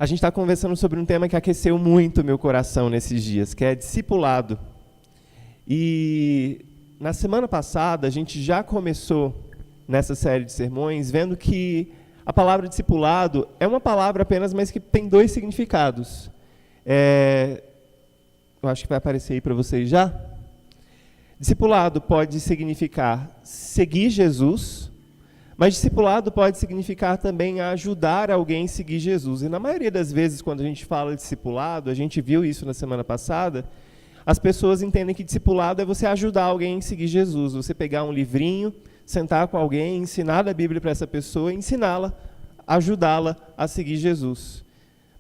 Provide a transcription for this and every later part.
A gente está conversando sobre um tema que aqueceu muito o meu coração nesses dias, que é discipulado. E na semana passada, a gente já começou nessa série de sermões, vendo que a palavra discipulado é uma palavra apenas, mas que tem dois significados. Eu acho que vai aparecer aí para vocês já. Discipulado pode significar seguir Jesus, mas discipulado pode significar também ajudar alguém a seguir Jesus. E na maioria das vezes, quando a gente fala de discipulado, a gente viu isso na semana passada, as pessoas entendem que discipulado é você ajudar alguém a seguir Jesus. Você pegar um livrinho, sentar com alguém, ensinar a Bíblia para essa pessoa, ensiná-la, ajudá-la a seguir Jesus.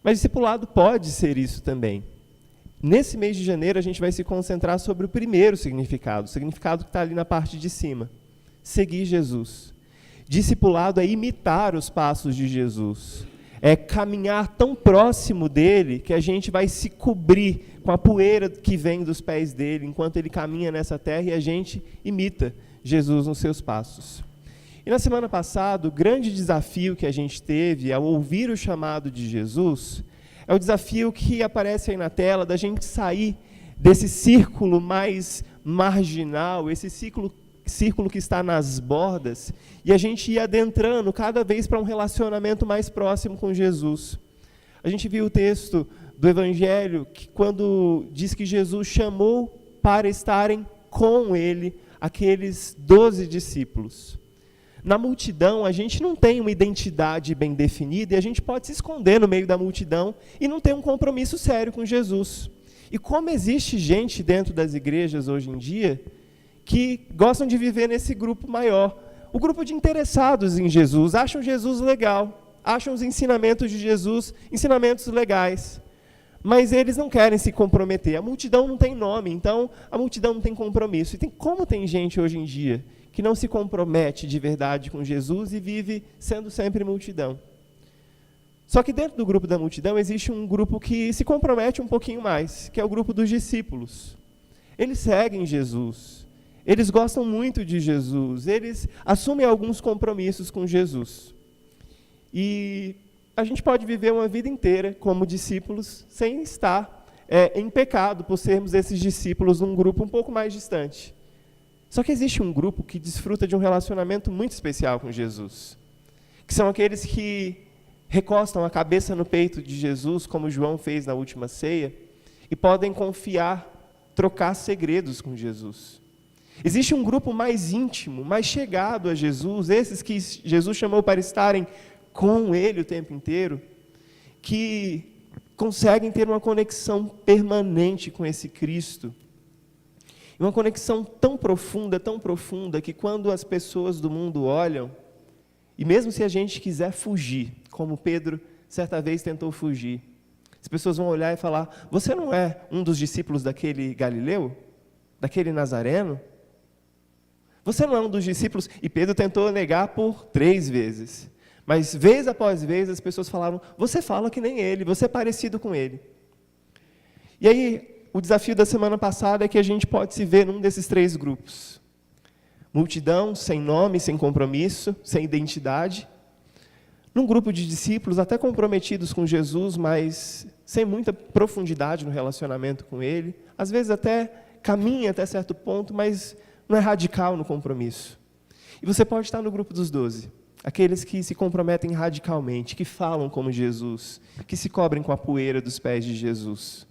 Mas discipulado pode ser isso também. Nesse mês de janeiro, a gente vai se concentrar sobre o primeiro significado, o significado que está ali na parte de cima. Seguir Jesus. Discipulado é imitar os passos de Jesus. É caminhar tão próximo dele que a gente vai se cobrir com a poeira que vem dos pés dele, enquanto ele caminha nessa terra e a gente imita Jesus nos seus passos. E na semana passada, o grande desafio que a gente teve ao ouvir o chamado de Jesus é o desafio que aparece aí na tela da gente sair desse círculo mais marginal, esse círculo que está nas bordas, e a gente ir adentrando cada vez para um relacionamento mais próximo com Jesus. A gente viu o texto do Evangelho que quando diz que Jesus chamou para estarem com ele aqueles 12 discípulos. Na multidão, a gente não tem uma identidade bem definida e a gente pode se esconder no meio da multidão e não ter um compromisso sério com Jesus. E como existe gente dentro das igrejas hoje em dia que gostam de viver nesse grupo maior, o grupo de interessados em Jesus, acham Jesus legal, acham os ensinamentos de Jesus ensinamentos legais, mas eles não querem se comprometer. A multidão não tem nome, então a multidão não tem compromisso. E como tem gente hoje em dia que não se compromete de verdade com Jesus e vive sendo sempre multidão. Só que dentro do grupo da multidão existe um grupo que se compromete um pouquinho mais, que é o grupo dos discípulos. Eles seguem Jesus, eles gostam muito de Jesus, eles assumem alguns compromissos com Jesus. E a gente pode viver uma vida inteira como discípulos sem estar em pecado por sermos esses discípulos num grupo um pouco mais distante. Só que existe um grupo que desfruta de um relacionamento muito especial com Jesus, que são aqueles que recostam a cabeça no peito de Jesus, como João fez na última ceia, e podem confiar, trocar segredos com Jesus. Existe um grupo mais íntimo, mais chegado a Jesus, esses que Jesus chamou para estarem com ele o tempo inteiro, que conseguem ter uma conexão permanente com esse Cristo. Uma conexão tão profunda, que quando as pessoas do mundo olham, e mesmo se a gente quiser fugir, como Pedro certa vez tentou fugir, as pessoas vão olhar e falar: você não é um dos discípulos daquele Galileu? Daquele Nazareno? Você não é um dos discípulos? E Pedro tentou negar por 3 vezes. Mas vez após vez as pessoas falaram: você fala que nem ele, você é parecido com ele. E aí, o desafio da semana passada é que a gente pode se ver num desses 3 grupos. Multidão, sem nome, sem compromisso, sem identidade. Num grupo de discípulos, até comprometidos com Jesus, mas sem muita profundidade no relacionamento com ele. Às vezes até caminha até certo ponto, mas não é radical no compromisso. E você pode estar no grupo dos 12. Aqueles que se comprometem radicalmente, que falam como Jesus, que se cobrem com a poeira dos pés de Jesus.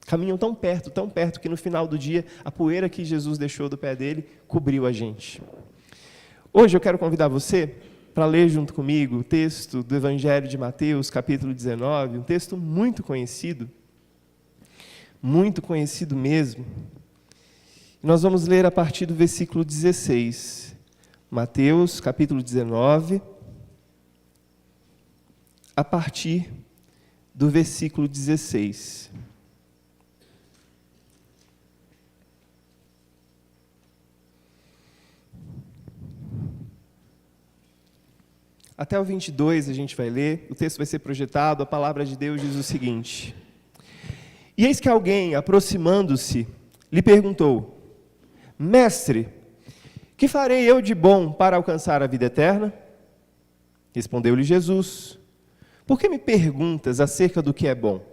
Caminham tão perto, que no final do dia, a poeira que Jesus deixou do pé dele, cobriu a gente. Hoje eu quero convidar você para ler junto comigo o texto do Evangelho de Mateus, capítulo 19, um texto muito conhecido mesmo. Nós vamos ler a partir do versículo 16. Mateus, capítulo 19, a partir do versículo 16. Até o 22 a gente vai ler, o texto vai ser projetado, a palavra de Deus diz o seguinte: E eis que alguém, aproximando-se, lhe perguntou: Mestre, que farei eu de bom para alcançar a vida eterna? Respondeu-lhe Jesus: Por que me perguntas acerca do que é bom?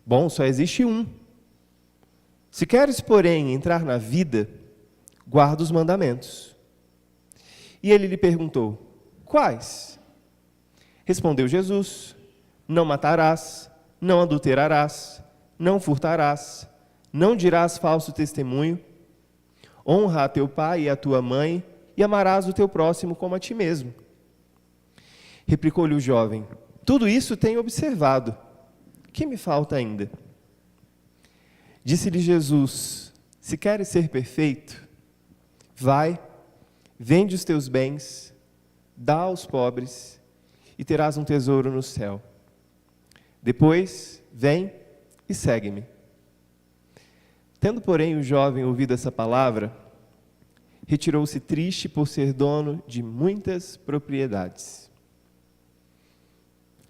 Bom, só existe um. Se queres, porém, entrar na vida, guarda os mandamentos. E ele lhe perguntou: quais? Respondeu Jesus: não matarás, não adulterarás, não furtarás, não dirás falso testemunho, honra a teu pai e a tua mãe, e amarás o teu próximo como a ti mesmo. Replicou-lhe o jovem: tudo isso tenho observado. Que me falta ainda? Disse-lhe Jesus: se queres ser perfeito, vai, vende os teus bens, dá aos pobres, e terás um tesouro no céu. Depois, vem e segue-me. Tendo, porém, o jovem ouvido essa palavra, retirou-se triste por ser dono de muitas propriedades.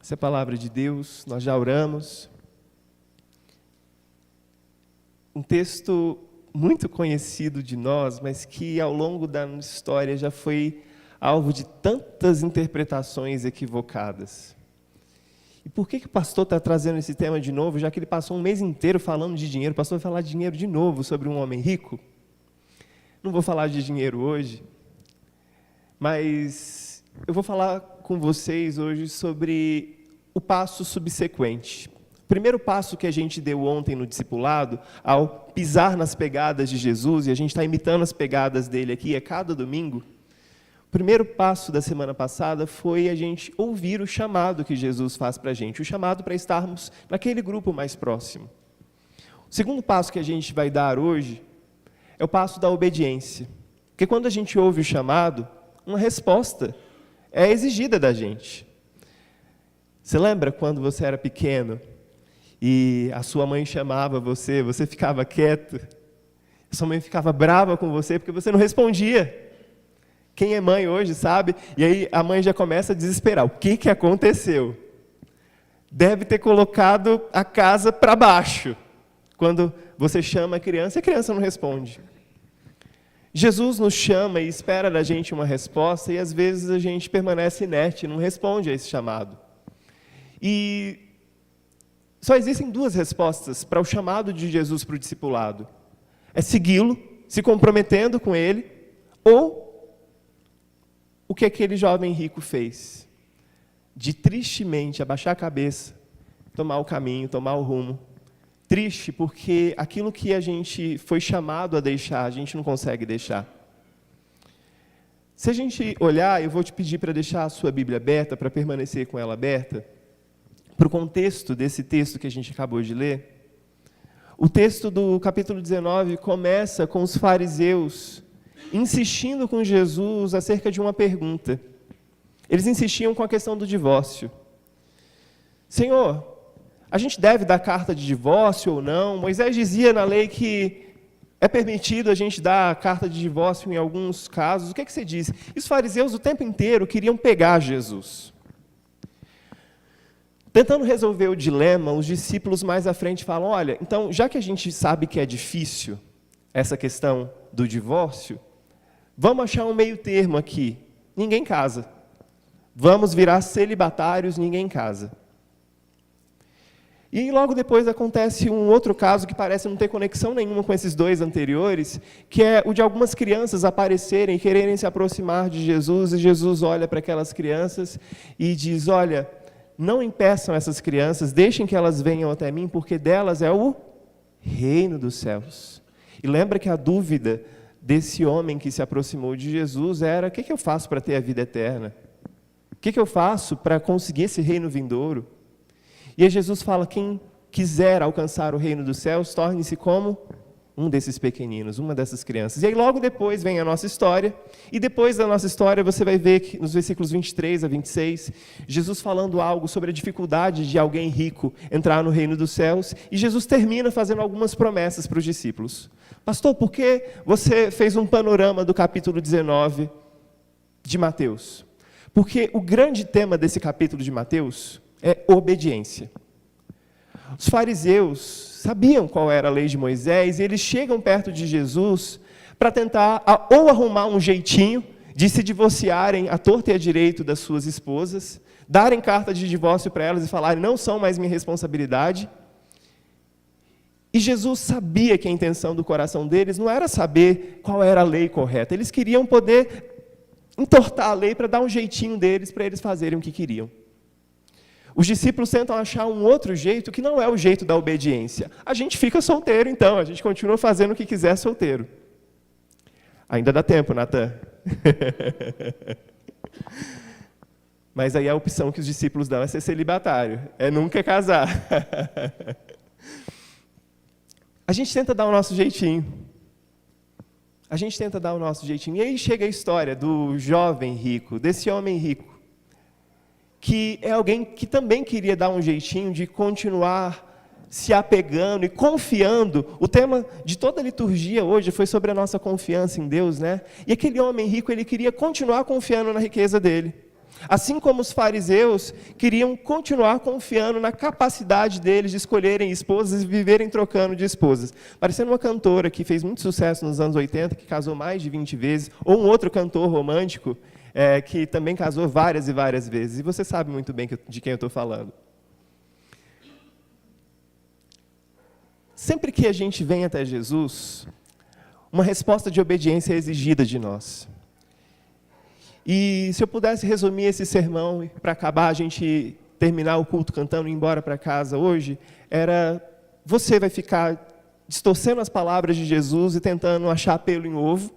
Essa é a palavra de Deus, nós já oramos. Um texto muito conhecido de nós, mas que ao longo da história já foi alvo de tantas interpretações equivocadas. E por que o pastor está trazendo esse tema de novo, já que ele passou um mês inteiro falando de dinheiro? O pastor vai falar de dinheiro de novo, sobre um homem rico? Não vou falar de dinheiro hoje, mas eu vou falar com vocês hoje sobre o passo subsequente. O primeiro passo que a gente deu ontem no discipulado, ao pisar nas pegadas de Jesus, e a gente está imitando as pegadas dele aqui a cada domingo, o primeiro passo da semana passada foi a gente ouvir o chamado que Jesus faz para a gente, o chamado para estarmos naquele grupo mais próximo. O segundo passo que a gente vai dar hoje é o passo da obediência. Porque quando a gente ouve o chamado, uma resposta é exigida da gente. Você lembra quando você era pequeno e a sua mãe chamava você, você ficava quieto, a sua mãe ficava brava com você porque você não respondia. Quem é mãe hoje sabe, e aí a mãe já começa a desesperar. O que aconteceu? Deve ter colocado a casa para baixo. Quando você chama a criança não responde. Jesus nos chama e espera da gente uma resposta, e às vezes a gente permanece inerte, não responde a esse chamado. E só existem duas respostas para o chamado de Jesus para o discipulado. É segui-lo, se comprometendo com ele, ou o que aquele jovem rico fez? De tristemente abaixar a cabeça, tomar o caminho, tomar o rumo. Triste porque aquilo que a gente foi chamado a deixar, a gente não consegue deixar. Se a gente olhar, eu vou te pedir para deixar a sua Bíblia aberta, para permanecer com ela aberta, para o contexto desse texto que a gente acabou de ler. O texto do capítulo 19 começa com os fariseus insistindo com Jesus acerca de uma pergunta. Eles insistiam com a questão do divórcio. Senhor, a gente deve dar carta de divórcio ou não? Moisés dizia na lei que é permitido a gente dar carta de divórcio em alguns casos. O que você diz? E os fariseus o tempo inteiro queriam pegar Jesus. Tentando resolver o dilema, os discípulos mais à frente falam: olha, então, já que a gente sabe que é difícil essa questão do divórcio, vamos achar um meio termo aqui. Ninguém casa. Vamos virar celibatários, ninguém casa. E logo depois acontece um outro caso que parece não ter conexão nenhuma com esses dois anteriores, que é o de algumas crianças aparecerem e quererem se aproximar de Jesus, e Jesus olha para aquelas crianças e diz: olha, não impeçam essas crianças, deixem que elas venham até mim, porque delas é o reino dos céus. E lembra que a dúvida desse homem que se aproximou de Jesus era: o que eu faço para ter a vida eterna? O que eu faço para conseguir esse reino vindouro? E aí Jesus fala: quem quiser alcançar o reino dos céus, torne-se como um desses pequeninos, uma dessas crianças. E aí logo depois vem a nossa história, e depois da nossa história você vai ver que nos versículos 23 a 26, Jesus falando algo sobre a dificuldade de alguém rico entrar no reino dos céus, e Jesus termina fazendo algumas promessas para os discípulos. Pastor, por que você fez um panorama do capítulo 19 de Mateus? Porque o grande tema desse capítulo de Mateus é obediência. Os fariseus sabiam qual era a lei de Moisés, e eles chegam perto de Jesus para tentar ou arrumar um jeitinho de se divorciarem à torta e à direito das suas esposas, darem carta de divórcio para elas e falarem, não são mais minha responsabilidade. E Jesus sabia que a intenção do coração deles não era saber qual era a lei correta. Eles queriam poder entortar a lei para dar um jeitinho deles, para eles fazerem o que queriam. Os discípulos tentam achar um outro jeito que não é o jeito da obediência. A gente fica solteiro, então, a gente continua fazendo o que quiser solteiro. Ainda dá tempo, Natan. Mas aí a opção que os discípulos dão é ser celibatário, é nunca casar. A gente tenta dar o nosso jeitinho. E aí chega a história do jovem rico, desse homem rico, que é alguém que também queria dar um jeitinho de continuar se apegando e confiando. O tema de toda a liturgia hoje foi sobre a nossa confiança em Deus, né? E aquele homem rico, ele queria continuar confiando na riqueza dele. Assim como os fariseus queriam continuar confiando na capacidade deles de escolherem esposas e viverem trocando de esposas. Parecendo uma cantora que fez muito sucesso nos anos 80, que casou mais de 20 vezes, ou um outro cantor romântico, que também casou várias e várias vezes. E você sabe muito bem de quem eu estou falando. Sempre que a gente vem até Jesus, uma resposta de obediência é exigida de nós. E se eu pudesse resumir esse sermão, para acabar, a gente terminar o culto cantando e ir embora para casa hoje, era: você vai ficar distorcendo as palavras de Jesus e tentando achar pelo em ovo,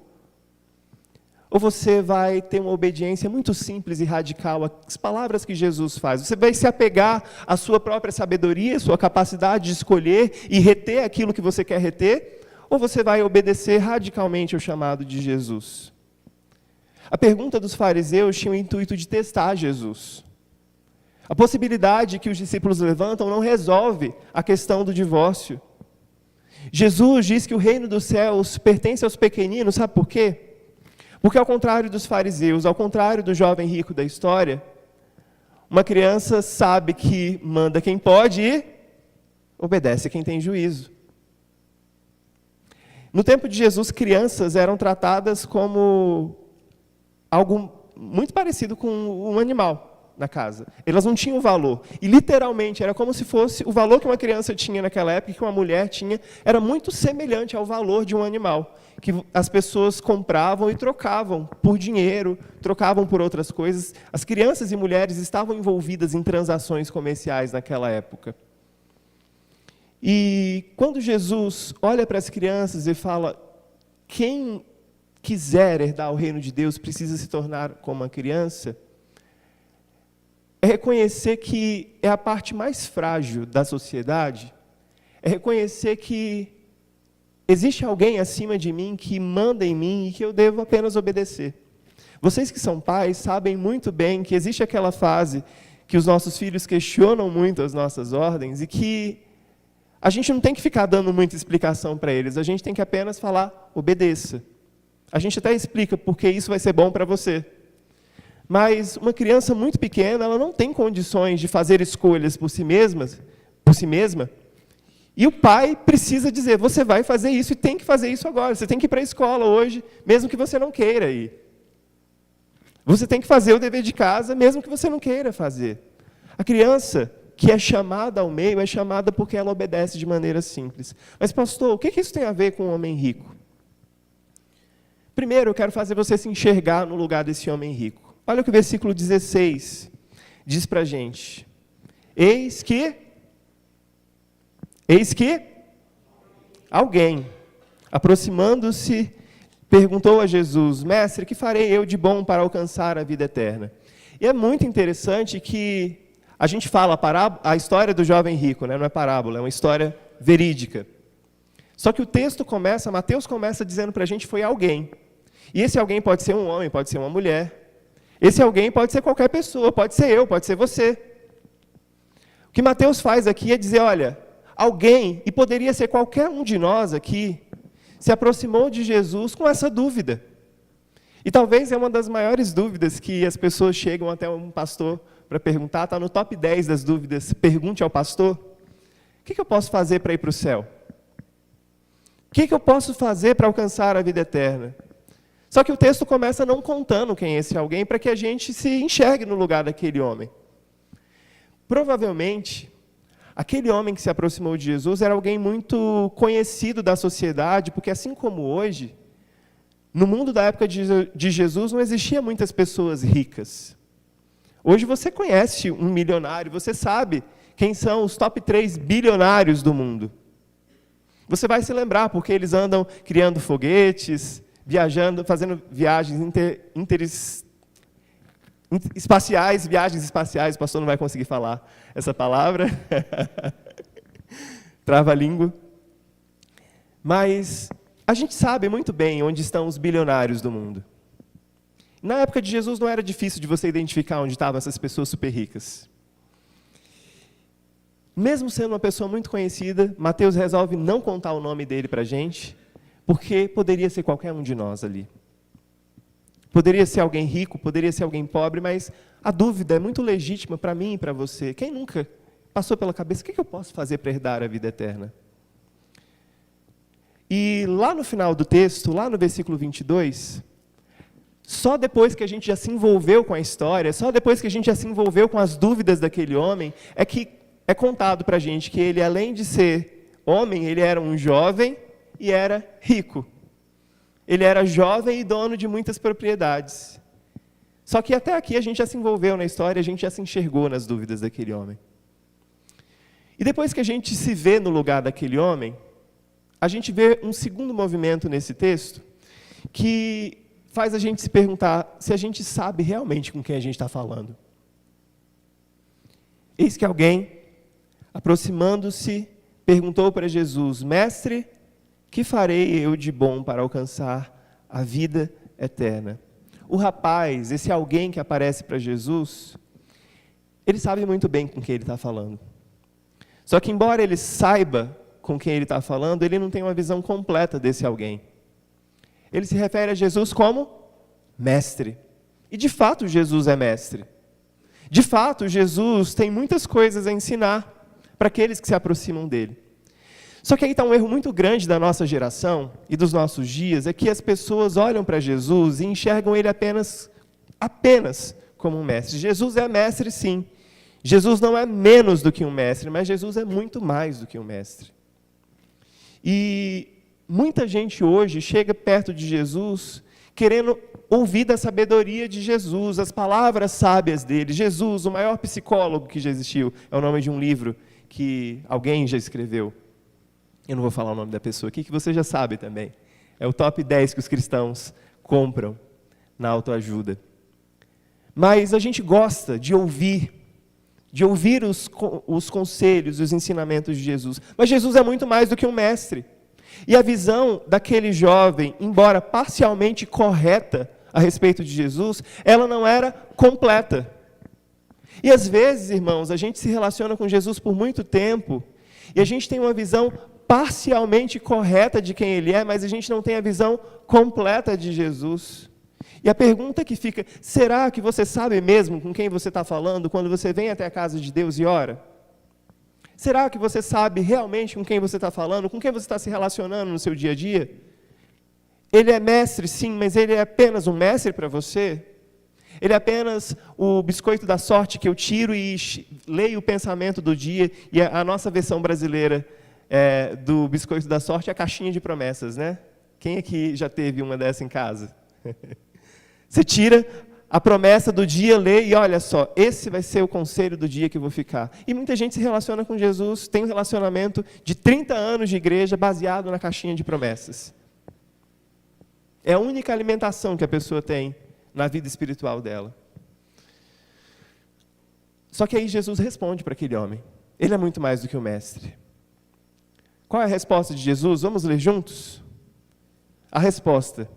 ou você vai ter uma obediência muito simples e radical às palavras que Jesus faz? Você vai se apegar à sua própria sabedoria, à sua capacidade de escolher e reter aquilo que você quer reter? Ou você vai obedecer radicalmente ao chamado de Jesus? A pergunta dos fariseus tinha o intuito de testar Jesus. A possibilidade que os discípulos levantam não resolve a questão do divórcio. Jesus diz que o reino dos céus pertence aos pequeninos, sabe por quê? Porque ao contrário dos fariseus, ao contrário do jovem rico da história, uma criança sabe que manda quem pode e obedece quem tem juízo. No tempo de Jesus, crianças eram tratadas como algo muito parecido com um animal na casa. Elas não tinham valor. E, literalmente, era como se fosse o valor que uma criança tinha naquela época, que uma mulher tinha, era muito semelhante ao valor de um animal, que as pessoas compravam e trocavam por dinheiro, trocavam por outras coisas. As crianças e mulheres estavam envolvidas em transações comerciais naquela época. E quando Jesus olha para as crianças e fala: quem quiser herdar o reino de Deus precisa se tornar como uma criança, é reconhecer que é a parte mais frágil da sociedade, é reconhecer que existe alguém acima de mim que manda em mim e que eu devo apenas obedecer. Vocês que são pais sabem muito bem que existe aquela fase que os nossos filhos questionam muito as nossas ordens e que a gente não tem que ficar dando muita explicação para eles, a gente tem que apenas falar: obedeça. A gente até explica porque isso vai ser bom para você. Mas uma criança muito pequena, ela não tem condições de fazer escolhas por si mesma, e o pai precisa dizer: você vai fazer isso e tem que fazer isso agora. Você tem que ir para a escola hoje, mesmo que você não queira ir. Você tem que fazer o dever de casa, mesmo que você não queira fazer. A criança que é chamada ao meio, é chamada porque ela obedece de maneira simples. Mas, pastor, o que isso tem a ver com o homem rico? Primeiro, eu quero fazer você se enxergar no lugar desse homem rico. Olha o que o versículo 16 diz para a gente. Eis que alguém, aproximando-se, perguntou a Jesus: mestre, que farei eu de bom para alcançar a vida eterna? E é muito interessante que a gente fala a história do jovem rico, né? Não é parábola, é uma história verídica. Só que o texto começa, Mateus começa dizendo para a gente: foi alguém. E esse alguém pode ser um homem, pode ser uma mulher. Esse alguém pode ser qualquer pessoa, pode ser eu, pode ser você. O que Mateus faz aqui é dizer: olha, alguém, e poderia ser qualquer um de nós aqui, se aproximou de Jesus com essa dúvida. E talvez é uma das maiores dúvidas que as pessoas chegam até um pastor para perguntar, está no top 10 das dúvidas: pergunte ao pastor, o que eu posso fazer para ir para o céu? O que eu posso fazer para alcançar a vida eterna? Só que o texto começa não contando quem é esse alguém, para que a gente se enxergue no lugar daquele homem. Provavelmente, aquele homem que se aproximou de Jesus era alguém muito conhecido da sociedade, porque assim como hoje, no mundo da época de Jesus não existia muitas pessoas ricas. Hoje você conhece um milionário, você sabe quem são os top 3 bilionários do mundo. Você vai se lembrar, porque eles andam criando foguetes, viajando, fazendo viagens espaciais, viagens espaciais, o pastor não vai conseguir falar essa palavra. Trava-língua. Mas a gente sabe muito bem onde estão os bilionários do mundo. Na época de Jesus não era difícil de você identificar onde estavam essas pessoas super ricas. Mesmo sendo uma pessoa muito conhecida, Mateus resolve não contar o nome dele para a gente, porque poderia ser qualquer um de nós ali. Poderia ser alguém rico, poderia ser alguém pobre, mas a dúvida é muito legítima para mim e para você. Quem nunca passou pela cabeça, o que eu posso fazer para herdar a vida eterna? E lá no final do texto, lá no versículo 22, só depois que a gente já se envolveu com a história, só depois que a gente já se envolveu com as dúvidas daquele homem, é que é contado para a gente que ele, além de ser homem, ele era um jovem e era rico. Ele era jovem e dono de muitas propriedades. Só que até aqui a gente já se envolveu na história, a gente já se enxergou nas dúvidas daquele homem. E depois que a gente se vê no lugar daquele homem, a gente vê um segundo movimento nesse texto, que faz a gente se perguntar se a gente sabe realmente com quem a gente está falando. Eis que alguém, aproximando-se, perguntou para Jesus: Mestre, que farei eu de bom para alcançar a vida eterna? O rapaz, esse alguém que aparece para Jesus, ele sabe muito bem com quem ele está falando. Só que, embora ele saiba com quem ele está falando, ele não tem uma visão completa desse alguém. Ele se refere a Jesus como mestre. E, de fato, Jesus é mestre. De fato, Jesus tem muitas coisas a ensinar para aqueles que se aproximam dele. Só que aí está um erro muito grande da nossa geração e dos nossos dias, é que as pessoas olham para Jesus e enxergam ele apenas como um mestre. Jesus é mestre, sim. Jesus não é menos do que um mestre, mas Jesus é muito mais do que um mestre. E muita gente hoje chega perto de Jesus querendo ouvir da sabedoria de Jesus, as palavras sábias dele. Jesus, o maior psicólogo que já existiu, é o nome de um livro que alguém já escreveu. Eu não vou falar o nome da pessoa aqui, que você já sabe também. É o top 10 que os cristãos compram na autoajuda. Mas a gente gosta de ouvir os conselhos, os ensinamentos de Jesus. Mas Jesus é muito mais do que um mestre. E a visão daquele jovem, embora parcialmente correta a respeito de Jesus, ela não era completa. E às vezes, irmãos, a gente se relaciona com Jesus por muito tempo, e a gente tem uma visão parcialmente correta de quem ele é, mas a gente não tem a visão completa de Jesus. E a pergunta que fica: será que você sabe mesmo com quem você está falando quando você vem até a casa de Deus e ora? Será que você sabe realmente com quem você está falando, com quem você está se relacionando no seu dia a dia? Ele é mestre, sim, mas ele é apenas um mestre para você? Ele é apenas o biscoito da sorte que eu tiro e leio o pensamento do dia, e a nossa versão brasileira do biscoito da sorte é a caixinha de promessas, né? Quem aqui já teve uma dessa em casa? Você tira a promessa do dia, lê e olha só, esse vai ser o conselho do dia que eu vou ficar. E muita gente se relaciona com Jesus, tem um relacionamento de 30 anos de igreja baseado na caixinha de promessas. É a única alimentação que a pessoa tem na vida espiritual dela. Só que aí Jesus responde para aquele homem. Ele é muito mais do que o mestre. Qual é a resposta de Jesus? Vamos ler juntos? A resposta: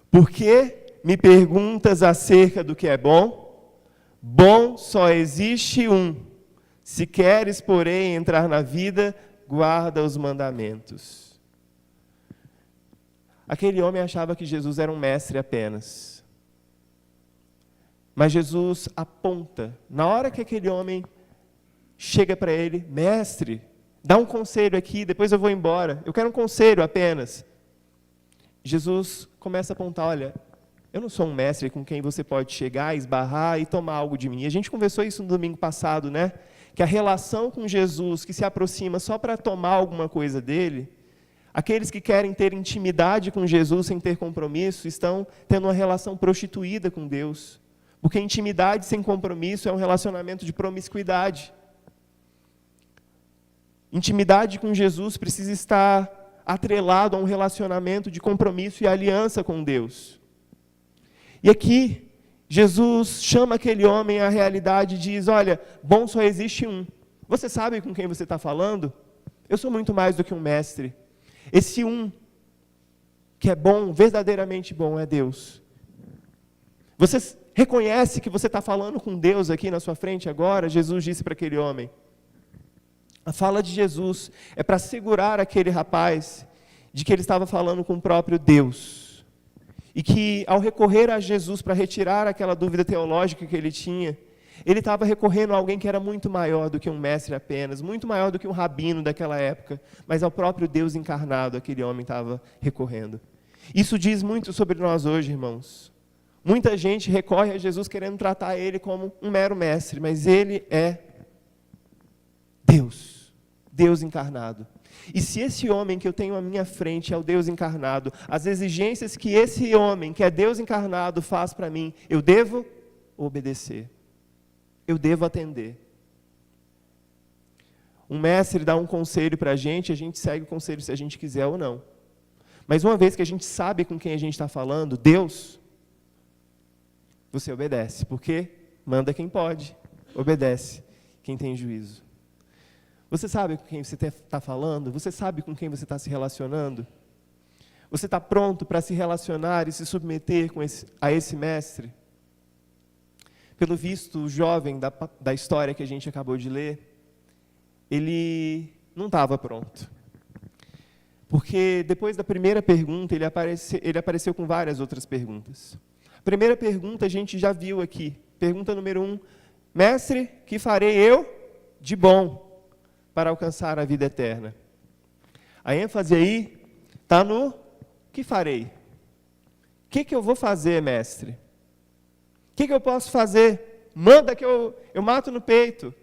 por que me perguntas acerca do que é bom? Bom só existe um. Se queres, porém, entrar na vida, guarda os mandamentos. Aquele homem achava que Jesus era um mestre apenas. Mas Jesus aponta, na hora que aquele homem chega para ele: mestre, dá um conselho aqui, depois eu vou embora. Eu quero um conselho apenas. Jesus começa a apontar: olha, Eu não sou um mestre com quem você pode chegar, esbarrar e tomar algo de mim. E a gente conversou isso no domingo passado, né? Que a relação com Jesus, que se aproxima só para tomar alguma coisa dele, aqueles que querem ter intimidade com Jesus sem ter compromisso, estão tendo uma relação prostituída com Deus. Porque intimidade sem compromisso é um relacionamento de promiscuidade. Intimidade com Jesus precisa estar atrelado a um relacionamento de compromisso e aliança com Deus. E aqui, Jesus chama aquele homem à realidade e diz, olha, bom só existe um. Você sabe com quem você está falando? Eu sou muito mais do que um mestre. Esse um que é bom, verdadeiramente bom, é Deus. Você reconhece que você está falando com Deus aqui na sua frente agora? Jesus disse para aquele homem. A fala de Jesus é para segurar aquele rapaz de que ele estava falando com o próprio Deus. E que, ao recorrer a Jesus para retirar aquela dúvida teológica que ele tinha, ele estava recorrendo a alguém que era muito maior do que um mestre apenas, muito maior do que um rabino daquela época, mas ao próprio Deus encarnado aquele homem estava recorrendo. Isso diz muito sobre nós hoje, irmãos. Muita gente recorre a Jesus querendo tratar ele como um mero mestre, mas ele é Deus, Deus encarnado. E se esse homem que eu tenho à minha frente é o Deus encarnado, as exigências que esse homem, que é Deus encarnado, faz para mim, eu devo obedecer. Eu devo atender. Um mestre dá um conselho para a gente segue o conselho se a gente quiser ou não. Mas uma vez que a gente sabe com quem a gente está falando, Deus, você obedece, porque manda quem pode, obedece quem tem juízo. Você sabe com quem você está falando? Você sabe com quem você está se relacionando? Você está pronto para se relacionar e se submeter a esse mestre? Pelo visto, o jovem da história que a gente acabou de ler, ele não estava pronto. Porque depois da primeira pergunta, ele apareceu com várias outras perguntas. A primeira pergunta a gente já viu aqui. Pergunta número 1. Mestre, que farei eu de bom para alcançar a vida eterna? A ênfase aí está no que farei. O que eu vou fazer, mestre? O que eu posso fazer? Manda que eu mato no peito.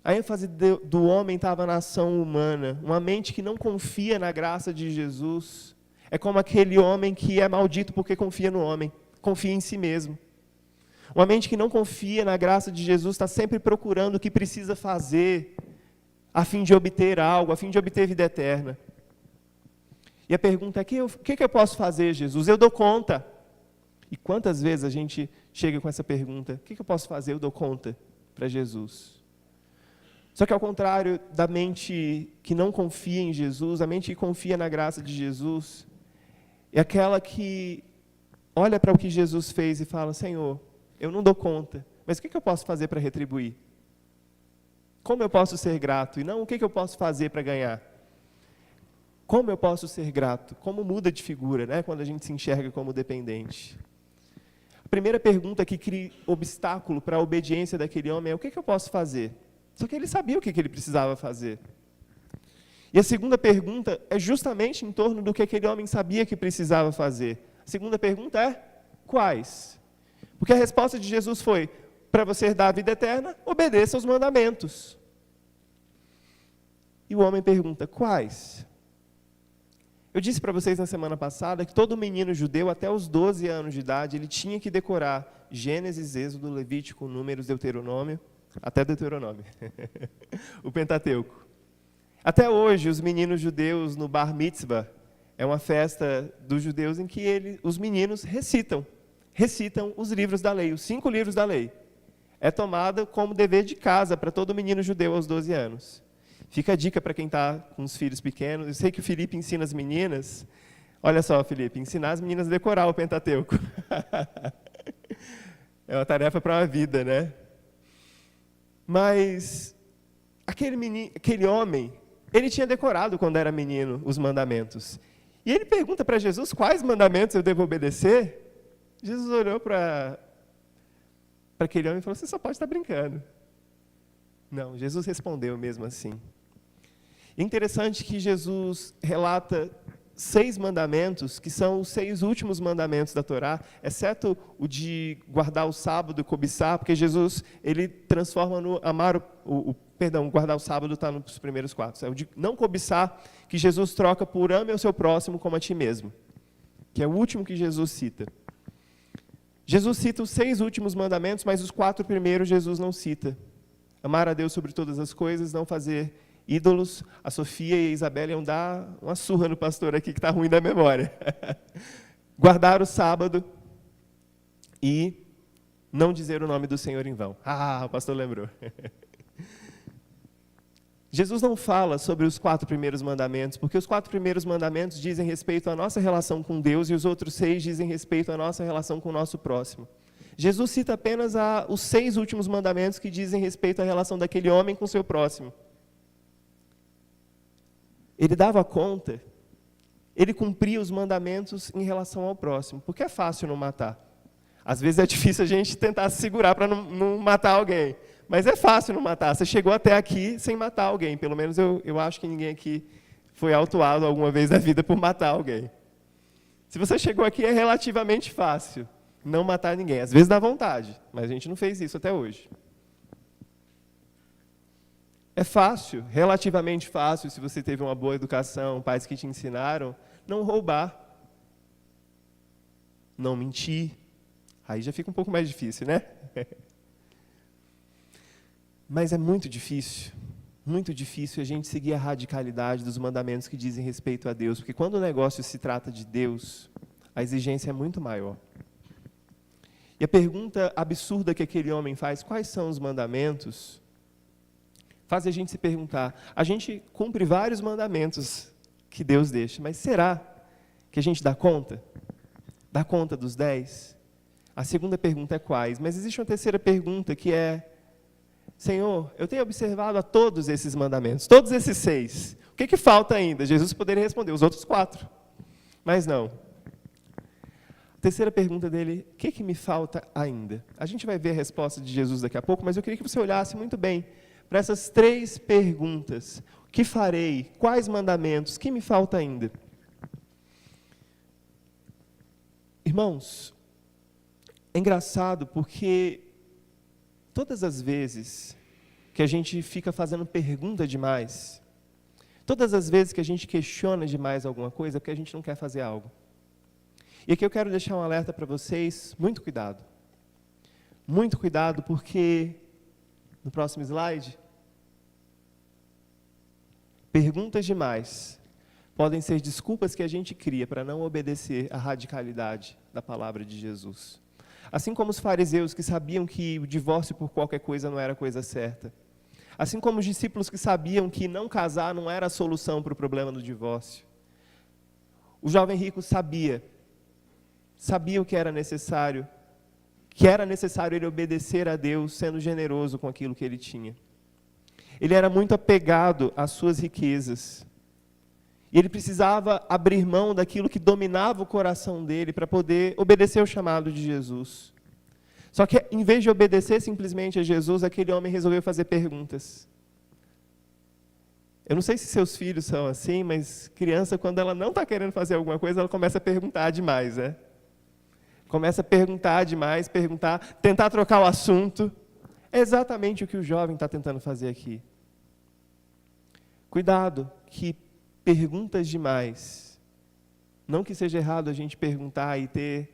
A ênfase do homem estava na ação humana. Uma mente que não confia na graça de Jesus é como aquele homem que é maldito porque confia no homem, confia em si mesmo. Uma mente que não confia na graça de Jesus está sempre procurando o que precisa fazer a fim de obter algo, a fim de obter vida eterna. E a pergunta é, o que eu posso fazer, Jesus? Eu dou conta. E quantas vezes a gente chega com essa pergunta, o que eu posso fazer? Eu dou conta para Jesus. Só que ao contrário da mente que não confia em Jesus, a mente que confia na graça de Jesus, é aquela que olha para o que Jesus fez e fala, Senhor, eu não dou conta, mas o que eu posso fazer para retribuir? Como eu posso ser grato? E não o que eu posso fazer para ganhar? Como eu posso ser grato? Como muda de figura, né, quando a gente se enxerga como dependente? A primeira pergunta que cria obstáculo para a obediência daquele homem é o que eu posso fazer? Só que ele sabia o que ele precisava fazer. E a segunda pergunta é justamente em torno do que aquele homem sabia que precisava fazer. A segunda pergunta é, quais? Porque a resposta de Jesus foi, para você herdar a vida eterna, obedeça aos mandamentos. E o homem pergunta, quais? Eu disse para vocês na semana passada que todo menino judeu, até os 12 anos de idade, ele tinha que decorar Gênesis, Êxodo, Levítico, Números, Deuteronômio, até Deuteronômio, o Pentateuco. Até hoje, os meninos judeus no Bar Mitzvah, é uma festa dos judeus em que os meninos recitam os livros da lei, os 5 livros da lei. É tomada como dever de casa para todo menino judeu aos 12 anos. Fica a dica para quem está com os filhos pequenos. Eu sei que o Felipe ensina as meninas. Olha só, Felipe, ensinar as meninas a decorar o Pentateuco. É uma tarefa para uma vida, né? Mas aquele homem, ele tinha decorado quando era menino os mandamentos. E ele pergunta para Jesus, quais mandamentos eu devo obedecer? Jesus olhou para aquele homem e falou, você só pode estar brincando. Não, Jesus respondeu mesmo assim. É interessante que Jesus relata 6 mandamentos, que são os 6 últimos mandamentos da Torá, exceto o de guardar o sábado e cobiçar, porque Jesus, ele transforma no amar guardar o sábado está nos primeiros 4. É o de não cobiçar, que Jesus troca por ame ao seu próximo como a ti mesmo, que é o último que Jesus cita. Jesus cita os 6 últimos mandamentos, mas os 4 primeiros Jesus não cita. Amar a Deus sobre todas as coisas, não fazer ídolos. A Sofia e a Isabela iam dar uma surra no pastor aqui, que está ruim da memória. Guardar o sábado e não dizer o nome do Senhor em vão. O pastor lembrou. Jesus não fala sobre os 4 primeiros mandamentos, porque os 4 primeiros mandamentos dizem respeito à nossa relação com Deus e os outros 6 dizem respeito à nossa relação com o nosso próximo. Jesus cita apenas os 6 últimos mandamentos que dizem respeito à relação daquele homem com o seu próximo. Ele dava conta, ele cumpria os mandamentos em relação ao próximo, porque é fácil não matar. Às vezes é difícil a gente tentar se segurar para não matar alguém, mas é fácil não matar. Você chegou até aqui sem matar alguém, pelo menos eu acho que ninguém aqui foi autuado alguma vez na vida por matar alguém. Se você chegou aqui, é relativamente fácil não matar ninguém. Às vezes dá vontade, mas a gente não fez isso até hoje. É fácil, relativamente fácil, se você teve uma boa educação, pais que te ensinaram, não roubar, não mentir. Aí já fica um pouco mais difícil, né? Mas é muito difícil a gente seguir a radicalidade dos mandamentos que dizem respeito a Deus, porque quando o negócio se trata de Deus, a exigência é muito maior. E a pergunta absurda que aquele homem faz, quais são os mandamentos, faz a gente se perguntar, a gente cumpre vários mandamentos que Deus deixa, mas será que a gente dá conta? Dá conta dos 10? A segunda pergunta é quais? Mas existe uma terceira pergunta que é, Senhor, eu tenho observado a todos esses mandamentos, todos esses 6. O que falta ainda? Jesus poderia responder, os outros 4. Mas não. A terceira pergunta dele, o que me falta ainda? A gente vai ver a resposta de Jesus daqui a pouco, mas eu queria que você olhasse muito bem para essas 3 perguntas. O que farei? Quais mandamentos? O que me falta ainda? Irmãos, é engraçado porque todas as vezes que a gente fica fazendo pergunta demais, todas as vezes que a gente questiona demais alguma coisa, é porque a gente não quer fazer algo. E aqui eu quero deixar um alerta para vocês, muito cuidado. Muito cuidado, porque, no próximo slide, perguntas demais podem ser desculpas que a gente cria para não obedecer à radicalidade da palavra de Jesus. Assim como os fariseus que sabiam que o divórcio por qualquer coisa não era a coisa certa. Assim como os discípulos que sabiam que não casar não era a solução para o problema do divórcio. O jovem rico sabia o que era necessário ele obedecer a Deus, sendo generoso com aquilo que ele tinha. Ele era muito apegado às suas riquezas. E ele precisava abrir mão daquilo que dominava o coração dele para poder obedecer ao chamado de Jesus. Só que, em vez de obedecer simplesmente a Jesus, aquele homem resolveu fazer perguntas. Eu não sei se seus filhos são assim, mas criança, quando ela não está querendo fazer alguma coisa, ela começa a perguntar demais, né? Começa a perguntar demais, tentar trocar o assunto. É exatamente o que o jovem está tentando fazer aqui. Cuidado, que perguntas demais. Não que seja errado a gente perguntar e ter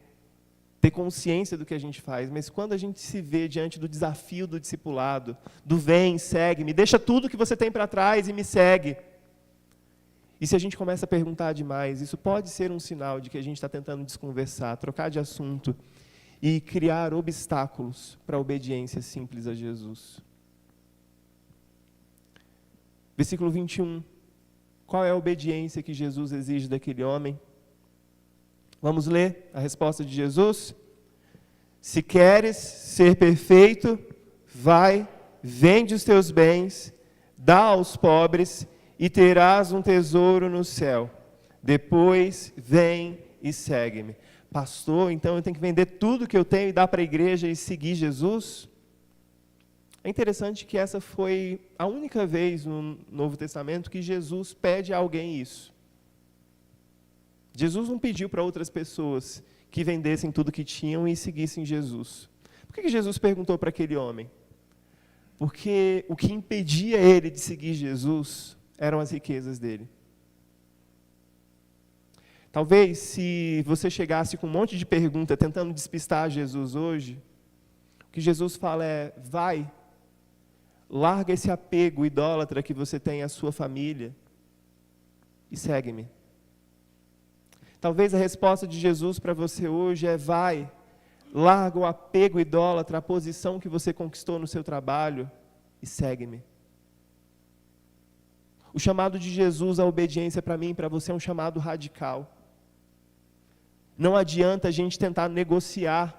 consciência do que a gente faz, mas quando a gente se vê diante do desafio do discipulado, do vem, segue-me, deixa tudo que você tem para trás e me segue. E se a gente começa a perguntar demais, isso pode ser um sinal de que a gente está tentando desconversar, trocar de assunto e criar obstáculos para a obediência simples a Jesus. Versículo 21. Qual é a obediência que Jesus exige daquele homem? Vamos ler a resposta de Jesus? Se queres ser perfeito, vai, vende os teus bens, dá aos pobres e terás um tesouro no céu. Depois vem e segue-me. Pastor, então eu tenho que vender tudo que eu tenho e dar para a igreja e seguir Jesus? É interessante que essa foi a única vez no Novo Testamento que Jesus pede a alguém isso. Jesus não pediu para outras pessoas que vendessem tudo que tinham e seguissem Jesus. Por que Jesus perguntou para aquele homem? Porque o que impedia ele de seguir Jesus eram as riquezas dele. Talvez, se você chegasse com um monte de pergunta tentando despistar Jesus hoje, o que Jesus fala é: vai, larga esse apego idólatra que você tem à sua família e segue-me. Talvez a resposta de Jesus para você hoje é: vai, larga o apego idólatra, a posição que você conquistou no seu trabalho e segue-me. O chamado de Jesus à obediência para mim e para você é um chamado radical. Não adianta a gente tentar negociar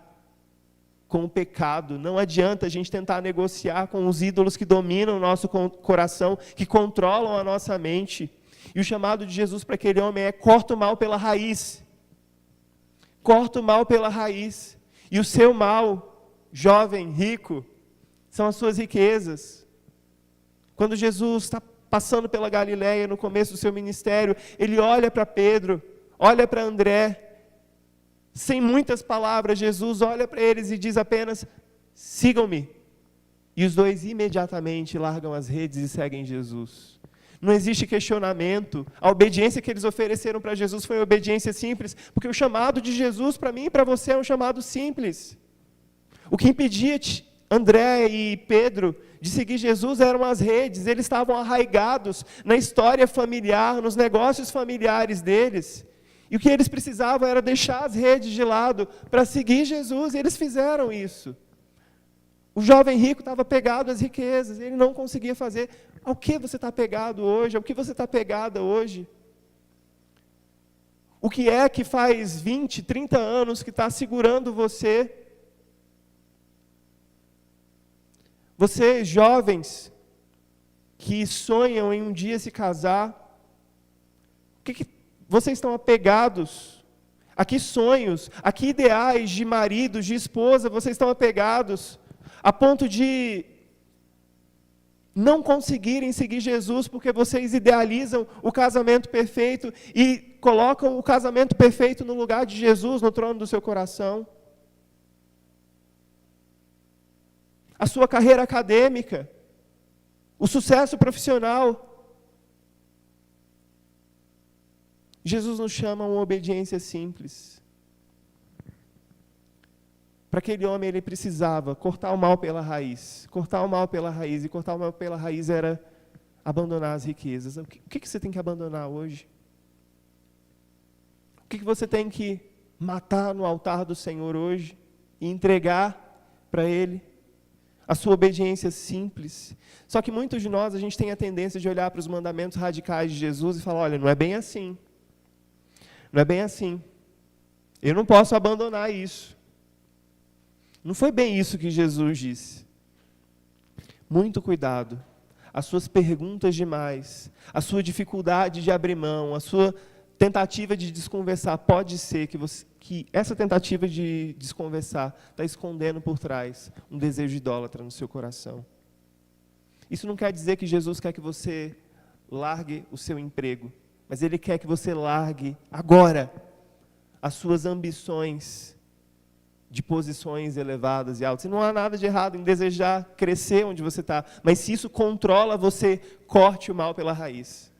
com o pecado, não adianta a gente tentar negociar com os ídolos que dominam o nosso coração, que controlam a nossa mente. E o chamado de Jesus para aquele homem é: corta o mal pela raiz. Corta o mal pela raiz. E o seu mal, jovem, rico, são as suas riquezas. Quando Jesus está passando pela Galileia no começo do seu ministério, ele olha para Pedro, olha para André, sem muitas palavras, Jesus olha para eles e diz apenas: sigam-me. E os dois imediatamente largam as redes e seguem Jesus. Não existe questionamento. A obediência que eles ofereceram para Jesus foi uma obediência simples, porque o chamado de Jesus para mim e para você é um chamado simples. O que impedia André e Pedro de seguir Jesus eram as redes. Eles estavam arraigados na história familiar, nos negócios familiares deles. E o que eles precisavam era deixar as redes de lado para seguir Jesus, e eles fizeram isso. O jovem rico estava pegado às riquezas, ele não conseguia fazer. Ao que você está pegado hoje? Ao que você está pegada hoje? O que é que faz 20, 30 anos que está segurando você? Vocês, jovens, que sonham em um dia se casar, o que vocês estão apegados? A que sonhos, a que ideais de marido, de esposa vocês estão apegados? A ponto de não conseguirem seguir Jesus porque vocês idealizam o casamento perfeito e colocam o casamento perfeito no lugar de Jesus, no trono do seu coração. A sua carreira acadêmica, o sucesso profissional. Jesus nos chama a uma obediência simples. Para aquele homem, ele precisava cortar o mal pela raiz. Cortar o mal pela raiz. E cortar o mal pela raiz era abandonar as riquezas. O que você tem que abandonar hoje? O que você tem que matar no altar do Senhor hoje e entregar para Ele? A sua obediência simples. Só que muitos de nós, a gente tem a tendência de olhar para os mandamentos radicais de Jesus e falar: olha, não é bem assim. Não é bem assim. Eu não posso abandonar isso. Não foi bem isso que Jesus disse. Muito cuidado. As suas perguntas demais, a sua dificuldade de abrir mão, a sua tentativa de desconversar, pode ser que essa tentativa de desconversar está escondendo por trás um desejo idólatra no seu coração. Isso não quer dizer que Jesus quer que você largue o seu emprego, mas Ele quer que você largue agora as suas ambições de posições elevadas e altas. E não há nada de errado em desejar crescer onde você está, mas se isso controla você, corte o mal pela raiz.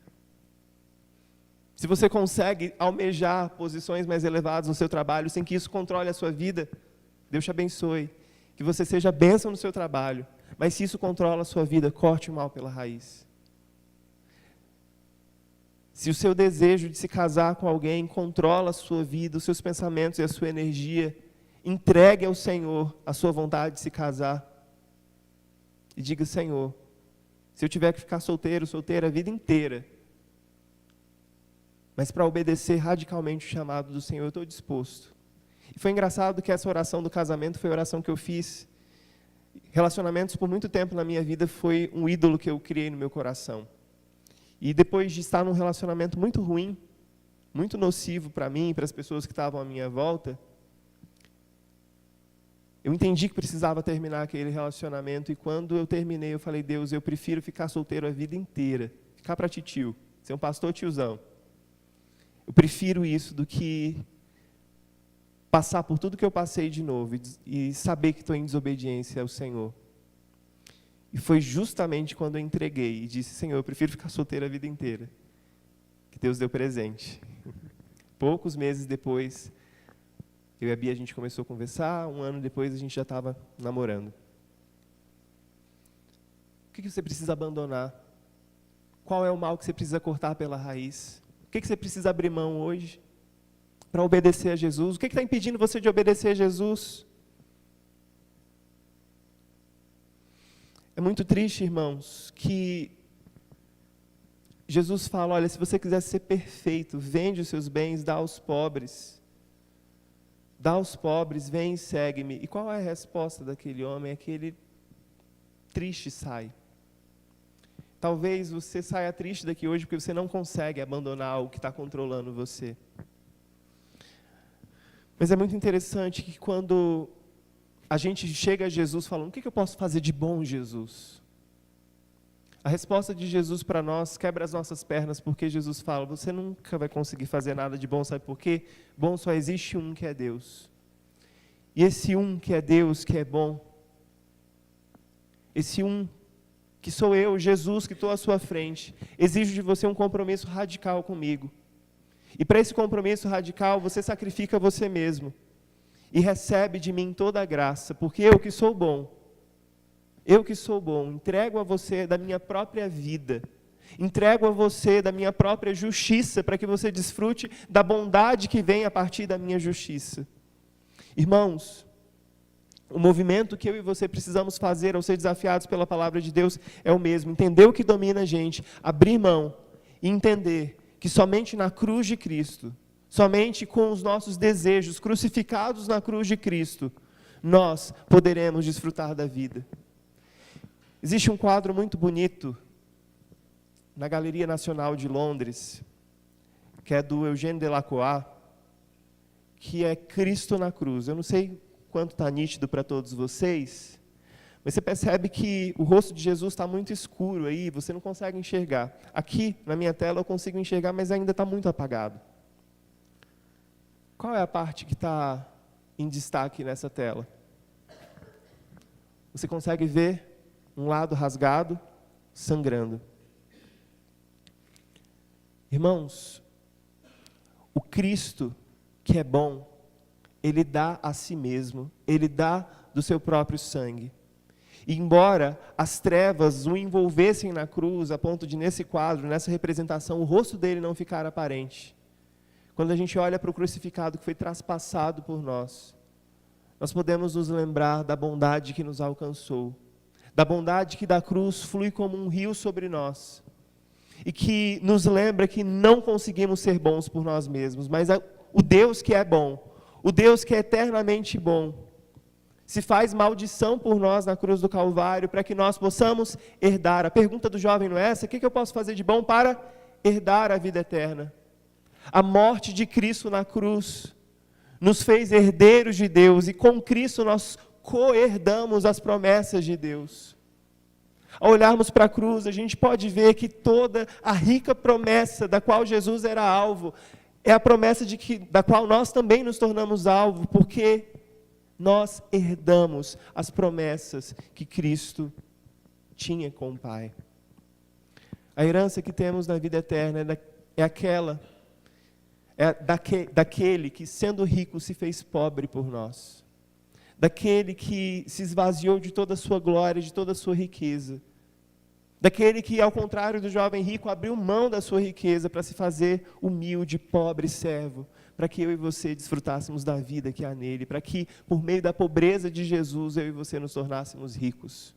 Se você consegue almejar posições mais elevadas no seu trabalho, sem que isso controle a sua vida, Deus te abençoe. Que você seja bênção no seu trabalho, mas se isso controla a sua vida, corte o mal pela raiz. Se o seu desejo de se casar com alguém controla a sua vida, os seus pensamentos e a sua energia, entregue ao Senhor a sua vontade de se casar. E diga: Senhor, se eu tiver que ficar solteiro, solteira a vida inteira, mas para obedecer radicalmente o chamado do Senhor, eu estou disposto. E foi engraçado que essa oração do casamento foi a oração que eu fiz. Relacionamentos por muito tempo na minha vida foi um ídolo que eu criei no meu coração. E depois de estar num relacionamento muito ruim, muito nocivo para mim e para as pessoas que estavam à minha volta, eu entendi que precisava terminar aquele relacionamento, e quando eu terminei, eu falei: Deus, eu prefiro ficar solteiro a vida inteira, ficar para titio, ser um pastor tiozão. Eu prefiro isso do que passar por tudo que eu passei de novo e saber que estou em desobediência ao Senhor. E foi justamente quando eu entreguei e disse, Senhor, eu prefiro ficar solteira a vida inteira, que Deus deu presente. Poucos meses depois, eu e a Bia, a gente começou a conversar, 1 ano depois a gente já estava namorando. O que você precisa abandonar? Qual é o mal que você precisa cortar pela raiz? O que você precisa abrir mão hoje para obedecer a Jesus? O que está impedindo você de obedecer a Jesus? É muito triste, irmãos, que Jesus fala, olha, se você quiser ser perfeito, vende os seus bens, dá aos pobres. Dá aos pobres, vem e segue-me. E qual é a resposta daquele homem? Aquele triste sai. Talvez você saia triste daqui hoje porque você não consegue abandonar o que está controlando você. Mas é muito interessante que quando a gente chega a Jesus falando, o que eu posso fazer de bom, Jesus? A resposta de Jesus para nós quebra as nossas pernas, porque Jesus fala, você nunca vai conseguir fazer nada de bom, sabe por quê? Bom só existe um que é Deus. E esse um que é Deus, que é bom, esse um que sou eu, Jesus, que estou à sua frente, exige de você um compromisso radical comigo. E para esse compromisso radical, você sacrifica você mesmo. E recebe de mim toda a graça, porque eu que sou bom, entrego a você da minha própria vida, entrego a você da minha própria justiça, para que você desfrute da bondade que vem a partir da minha justiça. Irmãos, o movimento que eu e você precisamos fazer ao ser desafiados pela palavra de Deus é o mesmo, entender o que domina a gente, abrir mão e entender que somente na cruz de Cristo, somente com os nossos desejos crucificados na cruz de Cristo, nós poderemos desfrutar da vida. Existe um quadro muito bonito na Galeria Nacional de Londres, que é do Eugène Delacroix, que é Cristo na cruz. Eu não sei quanto está nítido para todos vocês, mas você percebe que o rosto de Jesus está muito escuro aí, você não consegue enxergar. Aqui, na minha tela, eu consigo enxergar, mas ainda está muito apagado. Qual é a parte que está em destaque nessa tela? Você consegue ver um lado rasgado, sangrando. Irmãos, o Cristo que é bom, Ele dá a si mesmo, Ele dá do seu próprio sangue. E embora as trevas o envolvessem na cruz, a ponto de nesse quadro, nessa representação, o rosto dele não ficar aparente, quando a gente olha para o crucificado que foi traspassado por nós podemos nos lembrar da bondade que nos alcançou, da bondade que da cruz flui como um rio sobre nós, e que nos lembra que não conseguimos ser bons por nós mesmos, mas o Deus que é bom, o Deus que é eternamente bom, se faz maldição por nós na cruz do Calvário, para que nós possamos herdar. A pergunta do jovem não é essa? O que eu posso fazer de bom para herdar a vida eterna? A morte de Cristo na cruz nos fez herdeiros de Deus, e com Cristo nós co-herdamos as promessas de Deus. Ao olharmos para a cruz, a gente pode ver que toda a rica promessa da qual Jesus era alvo, é a promessa da qual nós também nos tornamos alvo, porque nós herdamos as promessas que Cristo tinha com o Pai. A herança que temos na vida eterna daquele que, sendo rico, se fez pobre por nós. Daquele que se esvaziou de toda a sua glória, de toda a sua riqueza. Daquele que, ao contrário do jovem rico, abriu mão da sua riqueza para se fazer humilde, pobre servo, para que eu e você desfrutássemos da vida que há nele, para que, por meio da pobreza de Jesus, eu e você nos tornássemos ricos.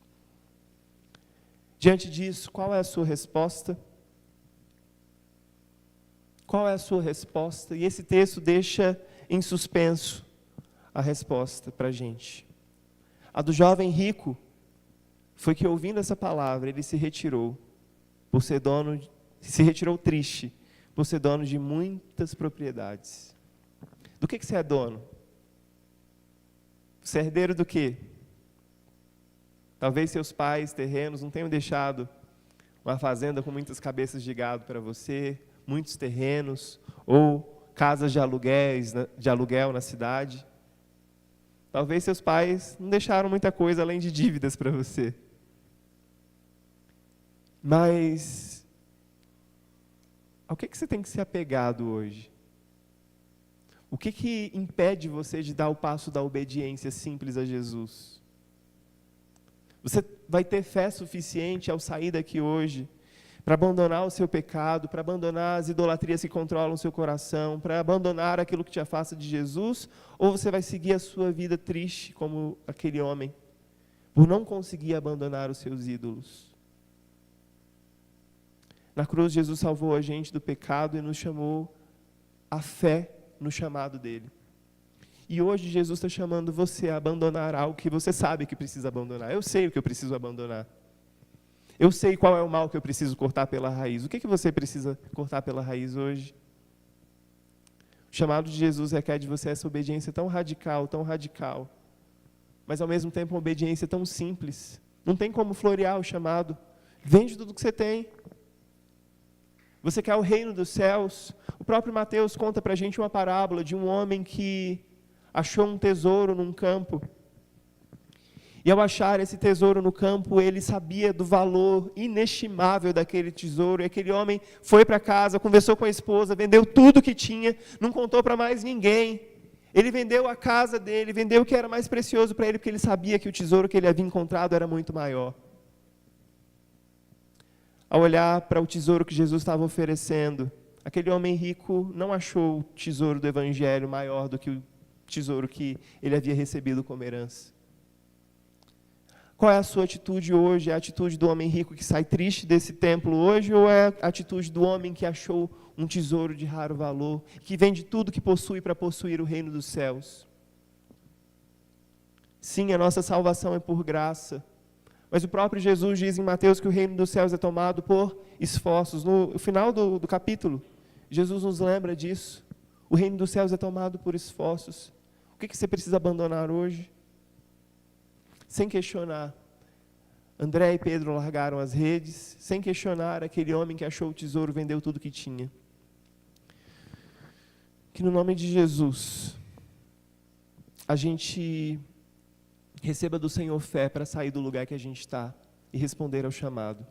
Diante disso, qual é a sua resposta? Qual é a sua resposta? E esse texto deixa em suspenso a resposta para a gente. A do jovem rico foi que, ouvindo essa palavra, ele se retirou triste, por ser dono de muitas propriedades. Do que você é dono? Você é herdeiro do quê? Talvez seus pais terrenos não tenham deixado uma fazenda com muitas cabeças de gado para você, muitos terrenos ou casas de aluguel na cidade. Talvez seus pais não deixaram muita coisa além de dívidas para você. Mas ao que você tem que ser apegado hoje? O que impede você de dar o passo da obediência simples a Jesus? Você vai ter fé suficiente ao sair daqui hoje para abandonar o seu pecado, para abandonar as idolatrias que controlam o seu coração, para abandonar aquilo que te afasta de Jesus? Ou você vai seguir a sua vida triste como aquele homem, por não conseguir abandonar os seus ídolos? Na cruz, Jesus salvou a gente do pecado e nos chamou à fé no chamado dele. E hoje Jesus está chamando você a abandonar algo que você sabe que precisa abandonar. Eu sei o que eu preciso abandonar. Eu sei qual é o mal que eu preciso cortar pela raiz. O que você precisa cortar pela raiz hoje? O chamado de Jesus requer de você essa obediência tão radical, mas ao mesmo tempo uma obediência tão simples. Não tem como florear o chamado. Vende tudo que você tem. Você quer o reino dos céus? O próprio Mateus conta para a gente uma parábola de um homem que achou um tesouro num campo. E ao achar esse tesouro no campo, ele sabia do valor inestimável daquele tesouro. E aquele homem foi para casa, conversou com a esposa, vendeu tudo que tinha, não contou para mais ninguém. Ele vendeu a casa dele, vendeu o que era mais precioso para ele, porque ele sabia que o tesouro que ele havia encontrado era muito maior. Ao olhar para o tesouro que Jesus estava oferecendo, aquele homem rico não achou o tesouro do Evangelho maior do que o tesouro que ele havia recebido como herança. Qual é a sua atitude hoje? É a atitude do homem rico que sai triste desse templo hoje, ou é a atitude do homem que achou um tesouro de raro valor, que vende tudo que possui para possuir o reino dos céus? Sim, a nossa salvação é por graça, mas o próprio Jesus diz em Mateus que o reino dos céus é tomado por esforços. No final do capítulo, Jesus nos lembra disso. O reino dos céus é tomado por esforços. O que você precisa abandonar hoje? Sem questionar, André e Pedro largaram as redes. Sem questionar, aquele homem que achou o tesouro vendeu tudo que tinha. Que no nome de Jesus, a gente receba do Senhor fé para sair do lugar que a gente está e responder ao chamado.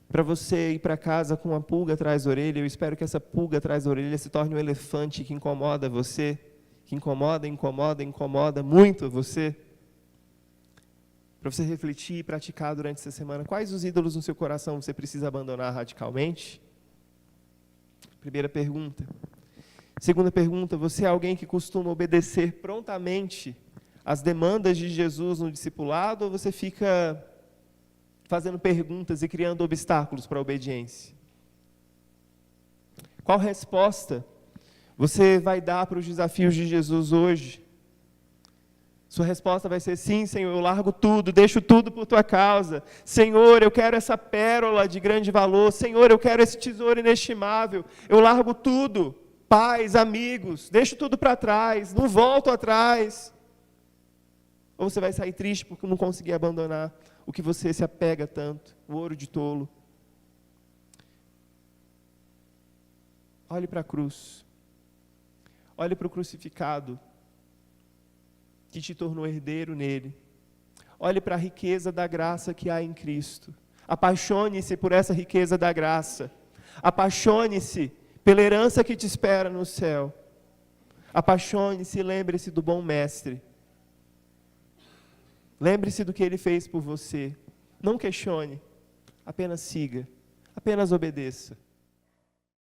Para você ir para casa com uma pulga atrás da orelha, eu espero que essa pulga atrás da orelha se torne um elefante que incomoda você, que incomoda muito você. Para você refletir e praticar durante essa semana, quais os ídolos no seu coração você precisa abandonar radicalmente? Primeira pergunta. Segunda pergunta, você é alguém que costuma obedecer prontamente às demandas de Jesus no discipulado, ou você fica fazendo perguntas e criando obstáculos para a obediência? Qual resposta você vai dar para os desafios de Jesus hoje? Sua resposta vai ser: sim, Senhor, eu largo tudo, deixo tudo por tua causa. Senhor, eu quero essa pérola de grande valor. Senhor, eu quero esse tesouro inestimável. Eu largo tudo, pais, amigos, deixo tudo para trás, não volto atrás. Ou você vai sair triste porque não conseguir abandonar o que você se apega tanto, o ouro de tolo. Olhe para a cruz. Olhe para o crucificado que te tornou herdeiro nele. Olhe para a riqueza da graça que há em Cristo. Apaixone-se por essa riqueza da graça. Apaixone-se pela herança que te espera no céu. Apaixone-se e lembre-se do bom mestre. Lembre-se do que ele fez por você. Não questione, apenas siga, apenas obedeça.